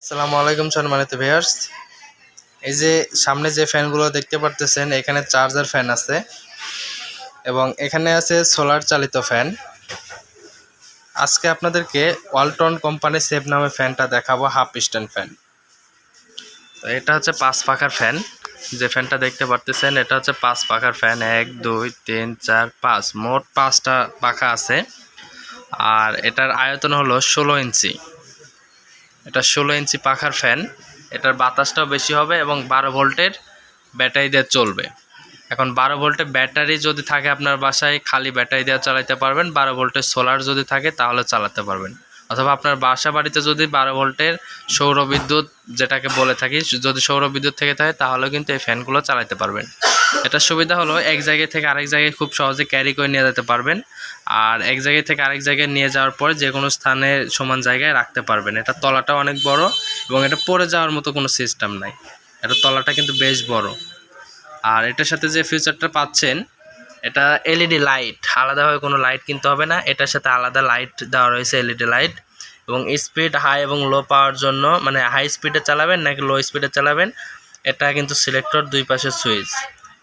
আসসালামু আলাইকুম সম্মানিত ভিউয়ার্স। এই যে সামনে যে ফ্যানগুলো দেখতে পারতেছেন, এখানে চার্জার ফ্যান আছে এবং এখানে আছে সোলার চালিত ফ্যান। আজকে আপনাদেরকে ওয়ালটন কোম্পানির সেভ নামে ফ্যানটা দেখাবো, হাফ স্ট্যান্ড ফ্যান। তো এটা হচ্ছে 5 পাখার ফ্যান। যে ফ্যানটা দেখতে পারতেছেন এটা হচ্ছে 5 পাখার ফ্যান। 1 2 3 4 5 মোট 5টা পাখা আছে। আর এটার আয়তন হলো 16 ইঞ্চি। এটা 16 ইঞ্চি পাখার ফ্যান। এটার বাতাসটাও বেশি হবে এবং 12 ভোল্টের ব্যাটারি দিয়ে চলবে। এখন 12 ভোল্টের ব্যাটারি যদি থাকে আপনার বাসায়, খালি ব্যাটারি দিয়ে চালাতে পারবেন। 12 ভোল্টের সোলার যদি থাকে তাহলে চালাতে পারবেন। অথবা আপনার বাসা বাড়িতে যদি 12 ভোল্টের সৌর বিদ্যুৎ যেটাকে বলে থাকি, যদি সৌর বিদ্যুৎ থেকে থাকে তাহলেও কিন্তু এই ফ্যানগুলো চালাতে পারবেন। এটার সুবিধা হলো এক জায়গা থেকে আরেক জায়গায় খুব সহজে ক্যারি করে নিয়ে যেতে পারবেন। আর এক জায়গা থেকে আরেক জায়গায় নিয়ে যাওয়ার পর যে কোনো স্থানে সমান জায়গায় রাখতে পারবেন। এটা তলাটা অনেক বড় এবং এটা পড়ে যাওয়ার মতো কোনো সিস্টেম নাই। এটা তলাটা কিন্তু বেশ বড়। আর এটার সাথে যে ফিচারটা পাচ্ছেন, এটা এলইডি লাইট, আলাদাভাবে কোনো লাইট কিনতে হবে না। এটার সাথে আলাদা লাইট দেওয়া রয়েছে, এলইডি লাইট। এবং স্পিড হাই এবং লো পাওয়ার জন্য, মানে হাই স্পিডে চালাবেন নাকি লো স্পিডে চালাবেন, এটা কিন্তু সিলেক্টর, দুই পাশে সুইচ।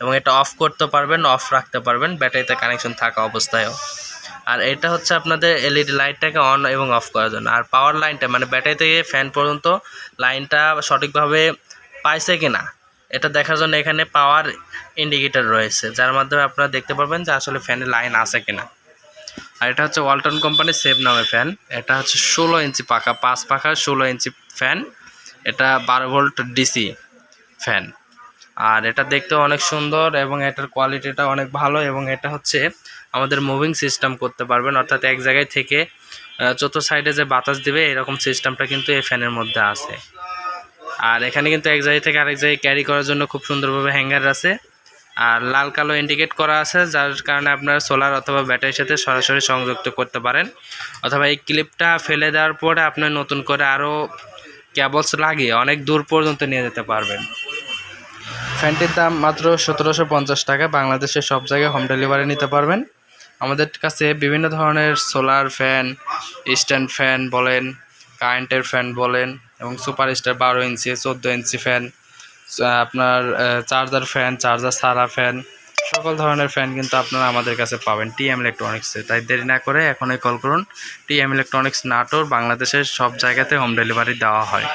এবং এটা অফ করতে পারবেন, অফ রাখতে পারবেন ব্যাটারিতে কানেকশন থাকা অবস্থায়ও। আর এটা হচ্ছে আপনাদের এলইডি লাইটটাকে অন এবং অফ করার জন্য। আর পাওয়ার লাইনটা, মানে ব্যাটারি থেকে ফ্যান পর্যন্ত লাইনটা সঠিকভাবে পাইছে কিনা এটা দেখার জন্য এখানে পাওয়ার ইন্ডিকেটর রয়েছে, যার মাধ্যমে আপনারা দেখতে পারবেন যে আসলে ফ্যানের লাইন আছে কিনা। আর এটা হচ্ছে ওয়ালটন কোম্পানির সেভ নামে ফ্যান। এটা হচ্ছে 16 ইঞ্চি পাখা, 5 পাখা 16 ইঞ্চি ফ্যান। এটা 12 ভোল্ট ডিসি ফ্যান। আর এটা দেখতেও অনেক সুন্দর এবং এটার কোয়ালিটিটা অনেক ভালো। এবং এটা হচ্ছে আমাদের মুভিং সিস্টেম করতে পারবেন, অর্থাৎ এক জায়গায় থেকে চতুর্থ সাইডে যে বাতাস দিবে এরকম সিস্টেমটা কিন্তু এই ফ্যানের মধ্যে আছে। আর এখানে কিন্তু এক জায়গা থেকে আরেক জায়গায় ক্যারি করার জন্য খুব সুন্দরভাবে হ্যাঙ্গার আছে। আর লাল কালো ইন্ডিকেট করা আছে, যার কারণে আপনারা সোলার অথবা ব্যাটারির সাথে সরাসরি সংযুক্ত করতে পারেন। অথবা এই ক্লিপটা ফেলে দেওয়ার পরে আপনি নতুন করে আরও কেবলস লাগিয়ে অনেক দূর পর্যন্ত নিয়ে যেতে পারবেন। ফ্যানটির দাম মাত্র 1750 টাকা। বাংলাদেশের সব জায়গায় হোম ডেলিভারি নিতে পারবেন। আমাদের কাছে বিভিন্ন ধরনের সোলার ফ্যান, স্ট্যান্ড ফ্যান বলেন, কারেন্টের ফ্যান বলেন, এবং সুপার স্টার 12 ইঞ্চি 14 ইঞ্চি ফ্যান, আপনার চার্জার ফ্যান, চার্জার ছাড়া ফ্যান, সকল ধরনের ফ্যান কিন্তু আপনারা আমাদের কাছে পাবেন টিএম ইলেকট্রনিক্সে। তাই দেরি না করে এখনই কল করুন। টিএম ইলেকট্রনিক্স নাটোর, বাংলাদেশের সব জায়গাতে হোম ডেলিভারি দেওয়া হয়।